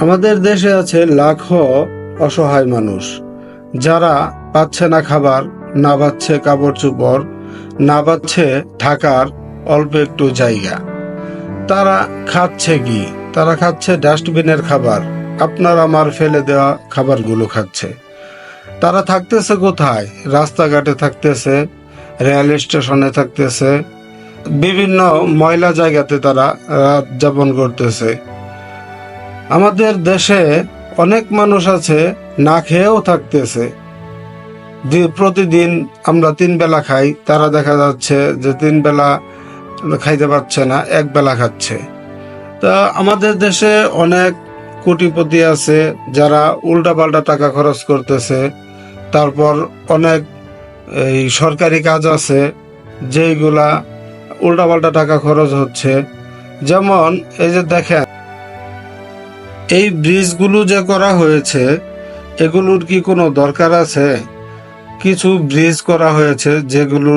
আমাদের দেশে আছে লাখো অসহায় মানুষ, যারা পাচ্ছে না খাবার, না পাচ্ছে কাপড় চোপড়, না পাচ্ছে থাকার অল্প একটু জায়গা। তারা খাচ্ছে কি? তারা খাচ্ছে ডাস্টবিনের খাবার, আপনার আমার ফেলে দেওয়া খাবারগুলো খাচ্ছে। তারা থাকতেছে কোথায়? রাস্তাঘাটে থাকতেছে, রেল স্টেশনে থাকতেছে, বিভিন্ন ময়লা জায়গাতে তারা রাত যাপন করতেছে। আমাদের দেশে অনেক মানুষ আছে না খেয়েও থাকতেছে। প্রতিদিন আমরা 3 বেলা খাই, তারা দেখা যাচ্ছে যে 3 বেলা খাইতে পারছে না, 1 বেলা খাচ্ছে। তা আমাদের দেশে অনেক কোটিপতি আছে যারা উল্টাপাল্টা টাকা খরচ করতেছে। তারপর অনেক এই সরকারি কাজ আছে যেগুলা উল্টাপাল্টা টাকা খরচ হচ্ছে। যেমন এই যে দেখেন, এই ব্রিজগুলো যে করা হয়েছে, এগুলোর কি কোনো দরকার আছে? কিছু ব্রিজ করা হয়েছে যেগুলো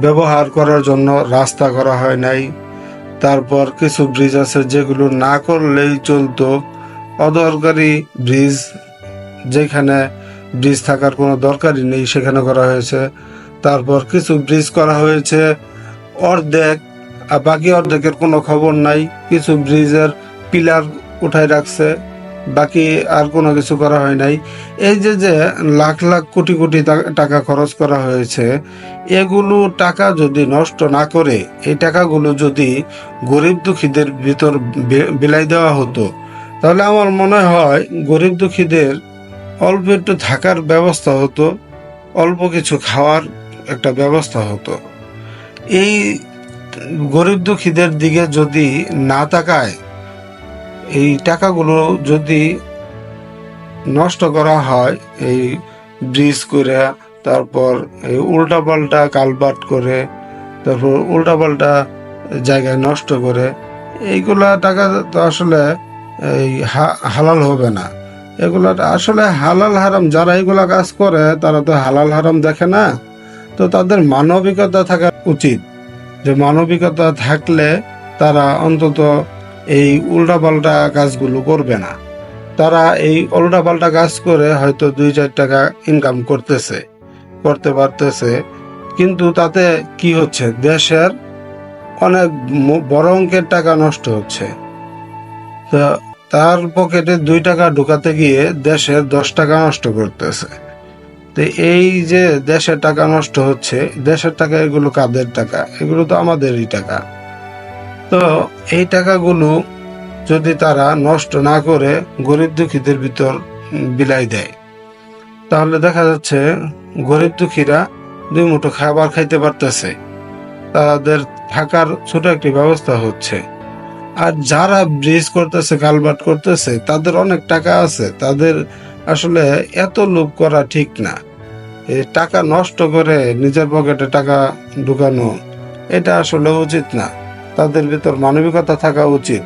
ব্যবহার করার জন্য রাস্তা করা হয় নাই। তারপর কিছু ব্রিজ আছে যেগুলো না করলেই চলতো, অদরকারি ব্রিজ, যেখানে ব্রিজ থাকার কোনো দরকারই নেই সেখানে করা হয়েছে। তারপর কিছু ব্রিজ করা হয়েছে অর্ধেক, আর বাকি অর্ধেকের কোনো খবর নাই। কিছু ব্রিজের পিলার উঠায় রাখছে, বাকি আর কোনো কিছু করা হয় নাই। এই যে যে লাখ লাখ কোটি কোটি টাকা খরচ করা হয়েছে, এগুলো টাকা যদি নষ্ট না করে এই টাকাগুলো যদি গরিব দুঃখীদের ভিতর বিলাই দেওয়া হতো, তাহলে আমার মনে হয় গরিব দুঃখীদের অল্প একটু থাকার ব্যবস্থা হতো, অল্প কিছু খাওয়ার একটা ব্যবস্থা হতো। এই গরিব দুঃখীদের দিকে যদি না তাকায়, এই টাকাগুলো যদি নষ্ট করা হয় এই ব্রিজ করে, তারপর এই উল্টাপাল্টা কালভার্ট করে, তারপর উল্টাপাল্টা জায়গায় নষ্ট করে, এইগুলা টাকা তো আসলে এই হালাল হবে না। এগুলা আসলে হালাল হারাম, যারা এগুলা কাজ করে তারা তো হালাল হারাম দেখে না। তো তাদের মানবিকতা থাকা উচিত, যে মানবিকতা থাকলে তারা অন্তত এই উল্টাপাল্টা কাজগুলো করবে না। তারা এই উল্টাপাল্টা কাজ করে হয়তো 2-4 টাকা ইনকাম করতে পারতেছে, কিন্তু তাতে কি হচ্ছে? দেশের অনেক বড় অঙ্কের টাকা নষ্ট হচ্ছে। তো তার পকেটে 2 টাকা ঢুকাতে গিয়ে দেশের 10 টাকা নষ্ট করতেছে। তো এই যে দেশের টাকা নষ্ট হচ্ছে, দেশের টাকা, এগুলো কাদের টাকা? এগুলো তো আমাদেরই টাকা। তো এই টাকাগুলো যদি তারা নষ্ট না করে গরিব দুঃখীদের ভিতর বিলাই দেয়, তাহলে দেখা যাচ্ছে গরিব দুঃখীরা 2 মুঠো খাবার খাইতে পারতেছে, তাদের থাকার ছোট একটি ব্যবস্থা হচ্ছে। আর যারা ব্রিজ করতেছে, কালভার্ট করতেছে, তাদের অনেক টাকা আছে, তাদের আসলে এত লোভ করা ঠিক না। এই টাকা নষ্ট করে নিজের পকেটে টাকা ঢুকানো, এটা আসলে উচিত না। তাদের ভিতর মানবিকতা থাকা উচিত।